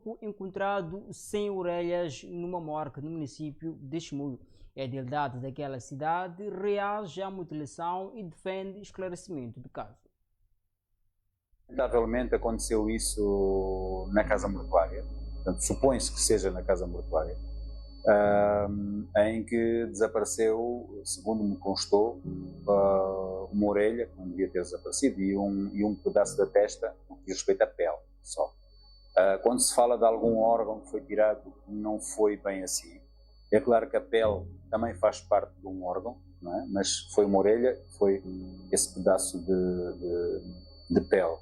corpo encontrado sem orelhas numa morgue no município de Chimoio. A delegada daquela cidade reage à mutilação e defende esclarecimento do caso. Lamentavelmente aconteceu isso na casa mortuária, portanto, supõe-se que seja na casa mortuária, em que desapareceu, segundo me constou, uma orelha, que não devia ter desaparecido, e um pedaço da testa, no que diz respeito à pele só. Quando se fala de algum órgão que foi tirado, não foi bem assim. É claro que a pele também faz parte de um órgão, não é? Mas foi uma orelha, foi esse pedaço de pele.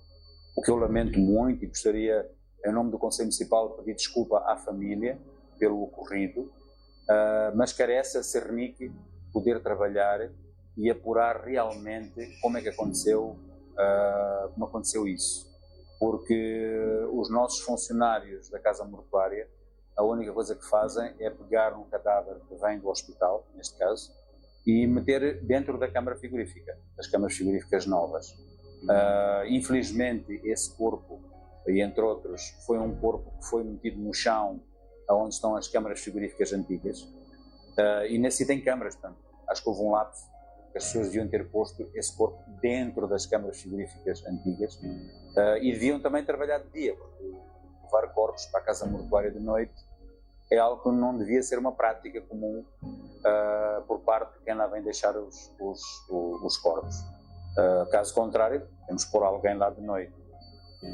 O que eu lamento muito e gostaria, em nome do Conselho Municipal, de pedir desculpa à família pelo ocorrido, mas carece a Cernic poder trabalhar e apurar realmente como é que aconteceu, como aconteceu isso. Porque os nossos funcionários da casa mortuária, a única coisa que fazem é pegar um cadáver que vem do hospital, neste caso, e meter dentro da câmara frigorífica, das câmaras frigoríficas novas. Infelizmente, esse corpo, e entre outros, foi um corpo que foi metido no chão, onde estão as câmaras frigoríficas antigas, e nesse sítio tem câmaras, portanto, acho que houve um lapso, que as pessoas deviam ter posto esse corpo dentro das câmaras frigoríficas antigas, e deviam também trabalhar de dia, porque levar corpos para a casa mortuária de noite é algo que não devia ser uma prática comum por parte de quem lá vem deixar os corpos. Caso contrário, temos que pôr alguém lá de noite.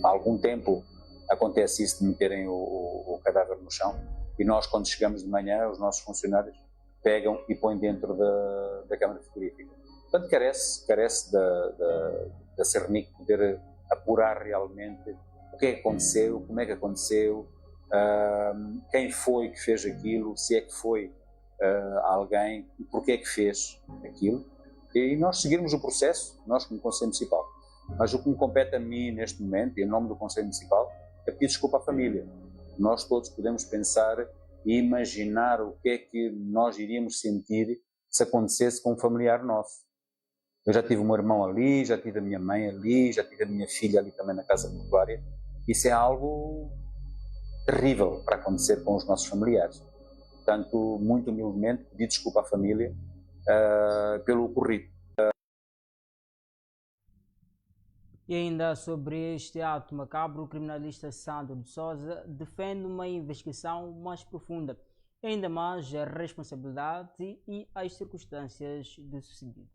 Há algum tempo acontece isso de meterem o cadáver no chão, e nós, quando chegamos de manhã, os nossos funcionários pegam e põem dentro da câmara frigorífica. Portanto, carece da Cernic poder apurar realmente o que é que aconteceu, como é que aconteceu, quem foi que fez aquilo, se é que foi alguém, e porquê é que fez aquilo, e nós seguirmos o processo, nós como Conselho Municipal. Mas o que me compete a mim neste momento, e em nome do Conselho Municipal, é pedir desculpa à família. Nós todos podemos pensar e imaginar o que é que nós iríamos sentir se acontecesse com um familiar nosso. Eu já tive o meu irmão ali, já tive a minha mãe ali, já tive a minha filha ali também na casa mortuária. Isso é algo terrível para acontecer com os nossos familiares. Portanto, muito humildemente, pedir desculpa à família pelo ocorrido. E ainda sobre este ato macabro, o criminalista Sandro de Souza defende uma investigação mais profunda, ainda mais a responsabilidade e as circunstâncias do sucedido.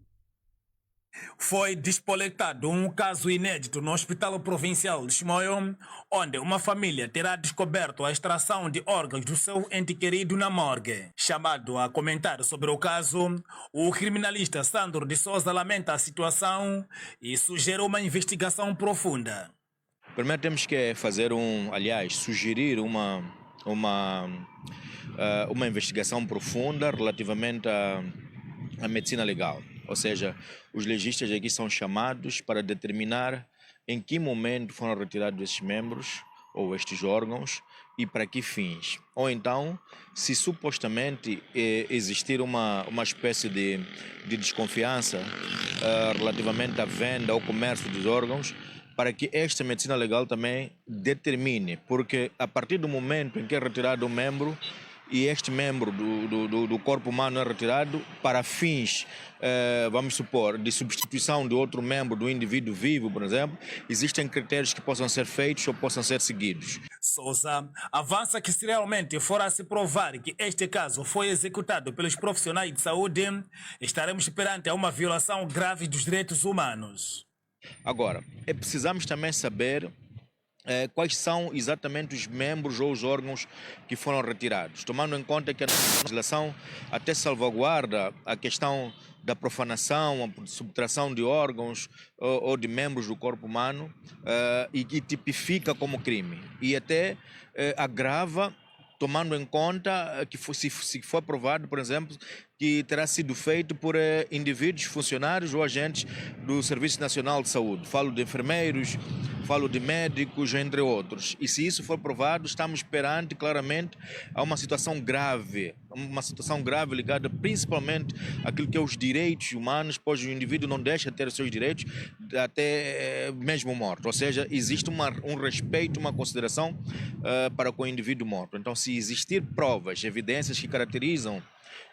Foi despoletado um caso inédito no Hospital Provincial de Chimoio, onde uma família terá descoberto a extração de órgãos do seu ente querido na morgue. Chamado a comentar sobre o caso, o criminalista Sandro de Souza lamenta a situação e sugere uma investigação profunda. Primeiro temos que fazer sugerir uma investigação profunda relativamente à medicina legal. Ou seja, os legistas aqui são chamados para determinar em que momento foram retirados esses membros ou estes órgãos e para que fins. Ou então, se supostamente existir uma espécie de desconfiança relativamente à venda ou comércio dos órgãos, para que esta medicina legal também determine, porque a partir do momento em que é retirado um membro, e este membro do corpo humano é retirado para fins, vamos supor, de substituição de outro membro do indivíduo vivo, por exemplo, existem critérios que possam ser feitos ou possam ser seguidos. Souza avança que se realmente for a se provar que este caso foi executado pelos profissionais de saúde, estaremos perante uma violação grave dos direitos humanos. Agora, precisamos também saber quais são exatamente os membros ou os órgãos que foram retirados, tomando em conta que a legislação até salvaguarda a questão da profanação, a subtração de órgãos ou de membros do corpo humano e que tipifica como crime e até agrava, tomando em conta que se for provado, por exemplo, que terá sido feito por indivíduos, funcionários ou agentes do Serviço Nacional de Saúde. Falo de enfermeiros, falo de médicos, entre outros. E se isso for provado, estamos perante claramente a uma situação grave ligada principalmente àquilo que é os direitos humanos, pois o indivíduo não deixa de ter os seus direitos até mesmo morto. Ou seja, existe um respeito, uma consideração para com o indivíduo morto. Então, se existir provas, evidências que caracterizam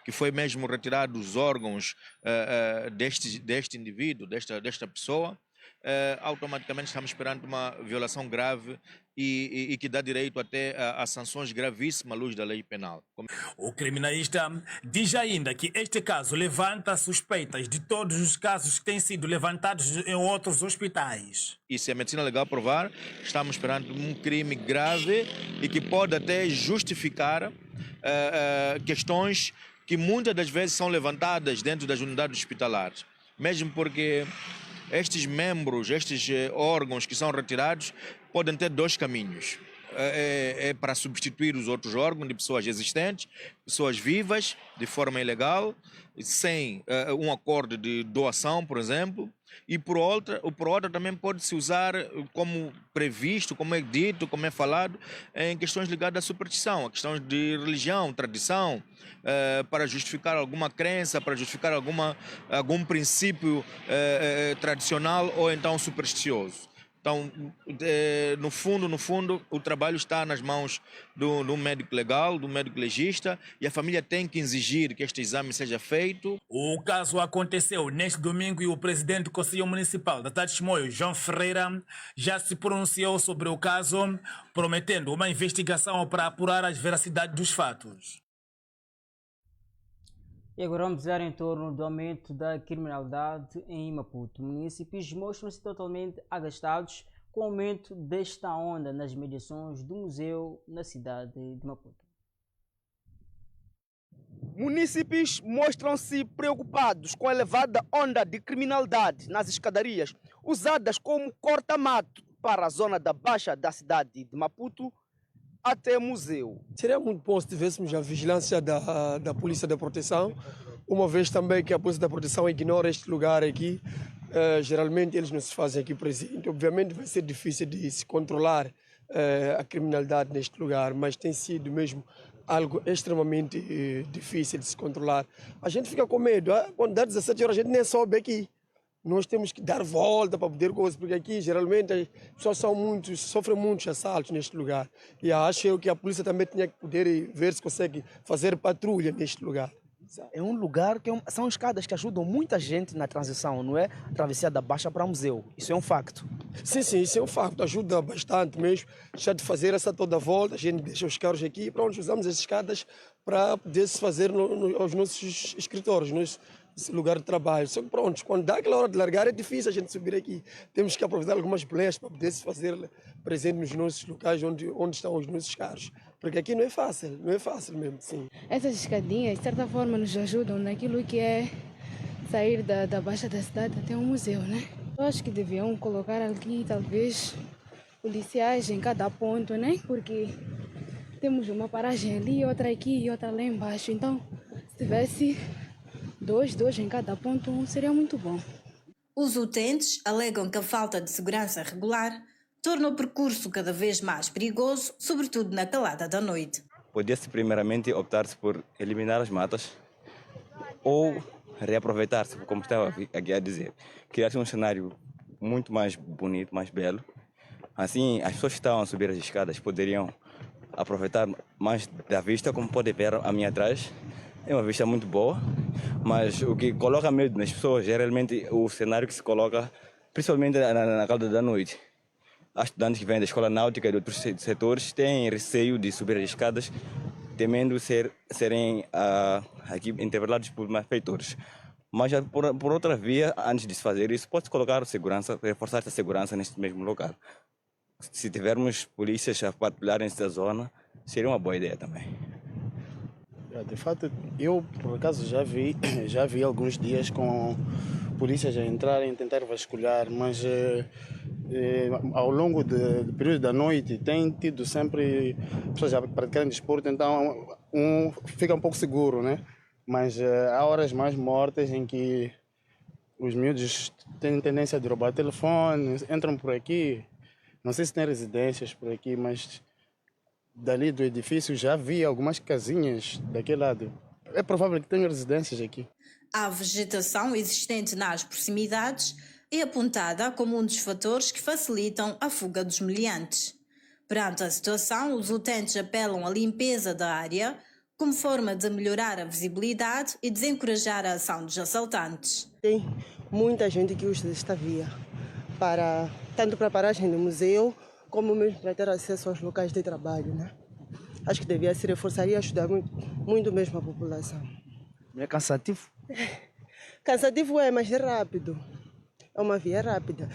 que foi mesmo retirado os órgãos deste indivíduo, desta pessoa, automaticamente estamos perante uma violação grave e que dá direito até a sanções gravíssimas à luz da lei penal. O criminalista diz ainda que este caso levanta suspeitas de todos os casos que têm sido levantados em outros hospitais. E se a medicina legal provar, estamos perante um crime grave e que pode até justificar questões que muitas das vezes são levantadas dentro das unidades hospitalares, mesmo porque estes membros, estes órgãos que são retirados podem ter dois caminhos. É para substituir os outros órgãos de pessoas existentes, pessoas vivas, de forma ilegal, sem um acordo de doação, por exemplo, e por outra também pode-se usar como previsto, como é dito, como é falado, em questões ligadas à superstição, a questões de religião, tradição, para justificar alguma crença, para justificar algum princípio tradicional ou então supersticioso. Então, no fundo, o trabalho está nas mãos do médico legal, do médico legista, e a família tem que exigir que este exame seja feito. O caso aconteceu neste domingo e o presidente do Conselho Municipal da cidade de Chimoio, João Ferreira, já se pronunciou sobre o caso, prometendo uma investigação para apurar as veracidades dos fatos. E agora vamos dizer em torno do aumento da criminalidade em Maputo. Municípios mostram-se totalmente agastados com o aumento desta onda nas mediações do museu na cidade de Maputo. Munícipes mostram-se preocupados com a elevada onda de criminalidade nas escadarias, usadas como corta-mato para a zona da Baixa da cidade de Maputo até museu. Seria muito bom se tivéssemos a vigilância da Polícia da Proteção, uma vez também que a Polícia da Proteção ignora este lugar aqui. Geralmente eles não se fazem aqui presente. Obviamente vai ser difícil de se controlar a criminalidade neste lugar, mas tem sido mesmo algo extremamente difícil de se controlar. A gente fica com medo. Quando dá 17 horas a gente nem sobe aqui. Nós temos que dar volta para poder coisas, porque aqui geralmente as pessoas sofrem muitos assaltos neste lugar. E acho que a polícia também tinha que poder ver se consegue fazer patrulha neste lugar. É um lugar que são escadas que ajudam muita gente na transição, não é? A travessia da Baixa para o museu. Isso é um facto. Sim, isso é um facto. Ajuda bastante mesmo. Já de fazer essa toda volta, a gente deixa os carros aqui e pronto, usamos as escadas para poder se fazer aos nossos escritórios, esse lugar de trabalho. Só que pronto, quando dá aquela hora de largar é difícil a gente subir aqui. Temos que aproveitar algumas boleias para poder se fazer presente nos nossos locais onde estão os nossos carros. Porque aqui não é fácil mesmo, sim. Essas escadinhas, de certa forma, nos ajudam naquilo que é sair da Baixa da cidade até um museu, né? Eu acho que deviam colocar aqui, talvez, policiais em cada ponto, né? Porque temos uma paragem ali, outra aqui e outra lá embaixo. Então, se tivesse dois em cada ponto, seria muito bom. Os utentes alegam que a falta de segurança regular torna o percurso cada vez mais perigoso, sobretudo na calada da noite. Podia-se primeiramente optar-se por eliminar as matas ou reaproveitar-se, como estava aqui a dizer. Criar-se um cenário muito mais bonito, mais belo. Assim, as pessoas que estavam a subir as escadas poderiam aproveitar mais da vista, como pode ver a minha atrás. É uma vista muito boa, mas o que coloca medo nas pessoas é realmente o cenário que se coloca, principalmente na calada da noite. As estudantes que vêm da escola náutica e de outros setores têm receio de subir as escadas, temendo serem aqui interpelados por malfeitores. Mas por outra via, antes de se fazer isso, pode-se colocar segurança, reforçar essa segurança neste mesmo local. Se tivermos polícias a patrulharem esta zona, seria uma boa ideia também. De fato, eu por acaso já vi alguns dias com polícias a entrarem, tentar vasculhar, mas ao longo do período da noite tem tido sempre pessoas a praticarem desporto, então fica um pouco seguro, né? Mas há horas mais mortas em que os miúdos têm tendência a roubar telefone, entram por aqui. Não sei se tem residências por aqui, mas dali do edifício já vi algumas casinhas daquele lado. É provável que tenha residências aqui. A vegetação existente nas proximidades é apontada como um dos fatores que facilitam a fuga dos meliantes. Perante a situação, os utentes apelam à limpeza da área como forma de melhorar a visibilidade e desencorajar a ação dos assaltantes. Tem muita gente que usa esta via, tanto para a paragem do museu, como mesmo para ter acesso aos locais de trabalho, né? Acho que devia se reforçar e ajudar muito mesmo a população. É cansativo? Cansativo é, mas é rápido. É uma via rápida.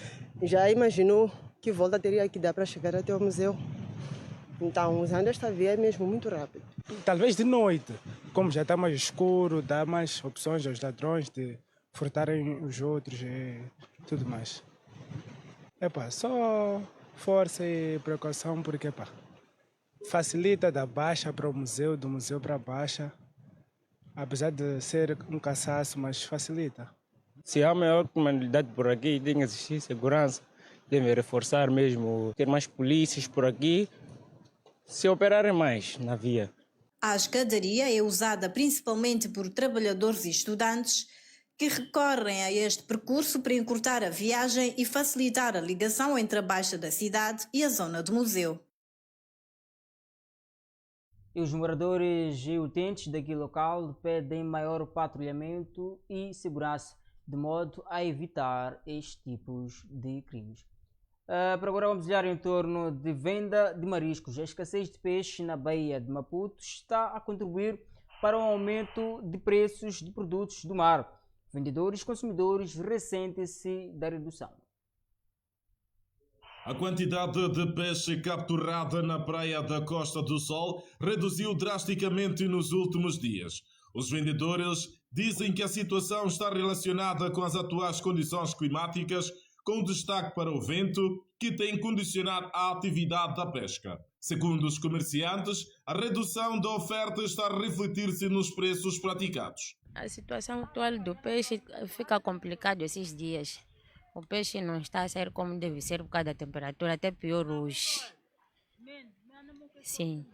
Já imaginou que volta teria que dar para chegar até o museu? Então, usando esta via é mesmo muito rápido. Talvez de noite, como já está mais escuro, dá mais opções aos ladrões de furtarem os outros e tudo mais. Só força e precaução, porque facilita da baixa para o museu, do museu para a baixa. Apesar de ser um cansaço, mas facilita. Se há maior criminalidade por aqui, tem que existir segurança. Devem reforçar mesmo, ter mais polícias por aqui, se operarem mais na via. A escadaria é usada principalmente por trabalhadores e estudantes que recorrem a este percurso para encurtar a viagem e facilitar a ligação entre a Baixa da cidade e a zona do museu. E os moradores e utentes daquele local pedem maior patrulhamento e segurança, de modo a evitar estes tipos de crimes. Para agora vamos olhar em torno de venda de mariscos. A escassez de peixe na Baía de Maputo está a contribuir para o aumento de preços de produtos do mar. Vendedores e consumidores ressentem-se da redução. A quantidade de peixe capturada na praia da Costa do Sol reduziu drasticamente nos últimos dias. Os vendedores dizem que a situação está relacionada com as atuais condições climáticas, com destaque para o vento, que tem condicionado a atividade da pesca. Segundo os comerciantes, a redução da oferta está a refletir-se nos preços praticados. A situação atual do peixe fica complicada esses dias. O peixe não está a sair como deve ser por causa da temperatura, até pior hoje. Sim.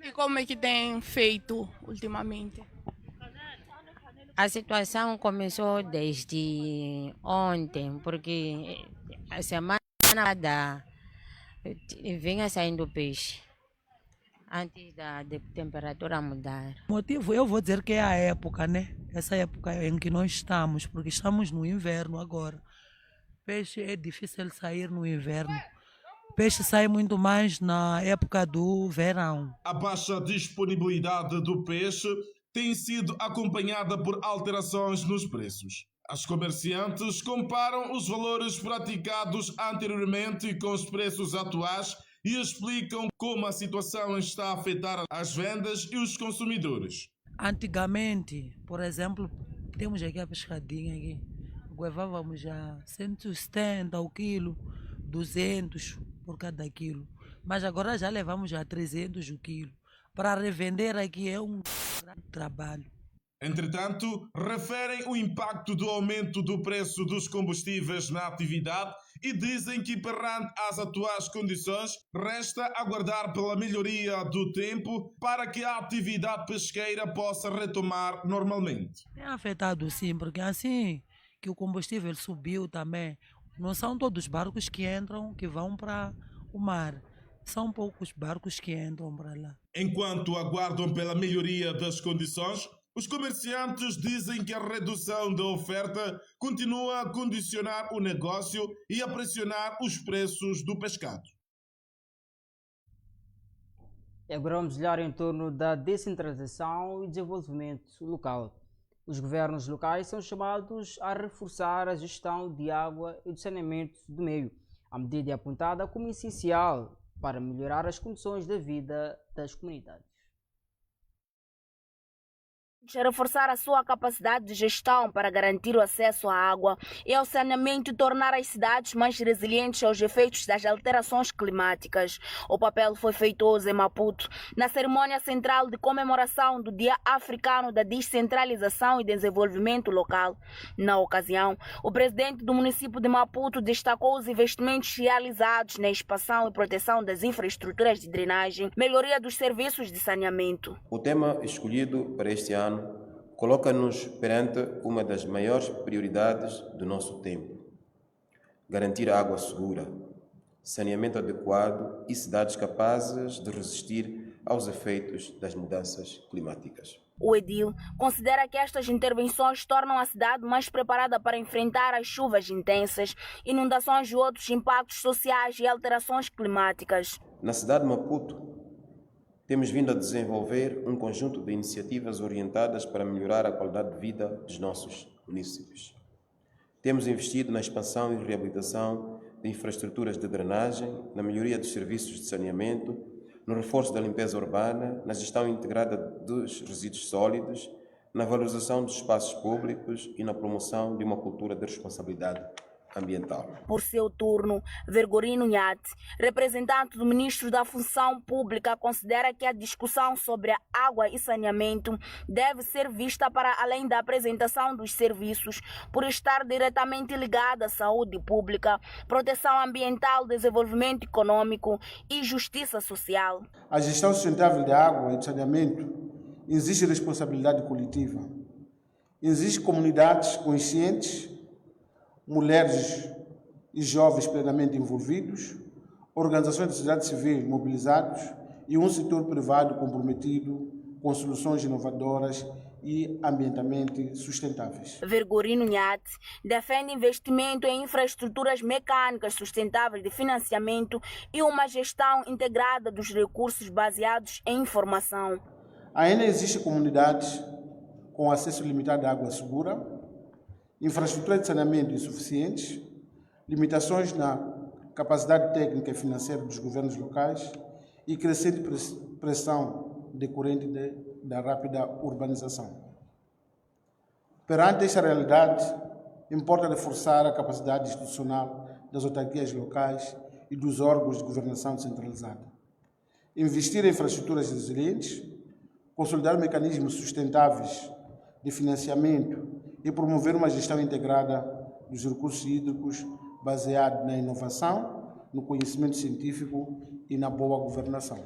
E como é que tem feito ultimamente? A situação começou desde ontem, porque a semana vinha saindo peixe, antes da temperatura mudar. O motivo, eu vou dizer que é a época, né? Essa época em que nós estamos, porque estamos no inverno agora. Peixe é difícil sair no inverno. Peixe sai muito mais na época do verão. A baixa disponibilidade do peixe tem sido acompanhada por alterações nos preços. As comerciantes comparam os valores praticados anteriormente com os preços atuais e explicam como a situação está a afetar as vendas e os consumidores. Antigamente, por exemplo, temos aqui a pescadinha aqui. Levávamos já 170 o quilo, 200 por cada quilo. Mas agora já levamos já 300 o quilo. Para revender aqui é um trabalho. Entretanto, referem o impacto do aumento do preço dos combustíveis na atividade e dizem que, perante as atuais condições, resta aguardar pela melhoria do tempo para que a atividade pesqueira possa retomar normalmente. É afetado sim, porque assim que o combustível subiu também, não são todos os barcos que entram, que vão para o mar. São poucos barcos que entram para lá. Enquanto aguardam pela melhoria das condições, os comerciantes dizem que a redução da oferta continua a condicionar o negócio e a pressionar os preços do pescado. E agora vamos olhar em torno da descentralização e desenvolvimento local. Os governos locais são chamados a reforçar a gestão de água e do saneamento do meio. A medida é apontada como essencial para melhorar as condições da vida das comunidades. Reforçar a sua capacidade de gestão para garantir o acesso à água e ao saneamento e tornar as cidades mais resilientes aos efeitos das alterações climáticas. O papel foi feitoso em Maputo, na cerimônia central de comemoração do Dia Africano da Descentralização e Desenvolvimento Local. Na ocasião, o presidente do município de Maputo destacou os investimentos realizados na expansão e proteção das infraestruturas de drenagem, melhoria dos serviços de saneamento. O tema escolhido para este ano coloca-nos perante uma das maiores prioridades do nosso tempo: garantir água segura, saneamento adequado e cidades capazes de resistir aos efeitos das mudanças climáticas. O edil considera que estas intervenções tornam a cidade mais preparada para enfrentar as chuvas intensas, inundações e outros impactos sociais e alterações climáticas. Na cidade de Maputo, temos vindo a desenvolver um conjunto de iniciativas orientadas para melhorar a qualidade de vida dos nossos municípios. Temos investido na expansão e reabilitação de infraestruturas de drenagem, na melhoria dos serviços de saneamento, no reforço da limpeza urbana, na gestão integrada dos resíduos sólidos, na valorização dos espaços públicos e na promoção de uma cultura de responsabilidade ambiental. Por seu turno, Vergorino Nhate, representante do ministro da Função Pública, considera que a discussão sobre a água e saneamento deve ser vista para além da apresentação dos serviços, por estar diretamente ligada à saúde pública, proteção ambiental, desenvolvimento econômico e justiça social. A gestão sustentável da água e do saneamento exige responsabilidade coletiva, exige comunidades conscientes, mulheres e jovens plenamente envolvidos, organizações da sociedade civil mobilizados e um setor privado comprometido com soluções inovadoras e ambientalmente sustentáveis. Vergorino Nhate defende investimento em infraestruturas mecânicas sustentáveis de financiamento e uma gestão integrada dos recursos baseados em informação. Ainda existem comunidades com acesso limitado à água segura, infraestrutura de saneamento insuficientes, limitações na capacidade técnica e financeira dos governos locais e crescente pressão decorrente da rápida urbanização. Perante esta realidade, importa reforçar a capacidade institucional das autarquias locais e dos órgãos de governação descentralizada. Investir em infraestruturas resilientes, consolidar mecanismos sustentáveis de financiamento e promover uma gestão integrada dos recursos hídricos baseada na inovação, no conhecimento científico e na boa governação.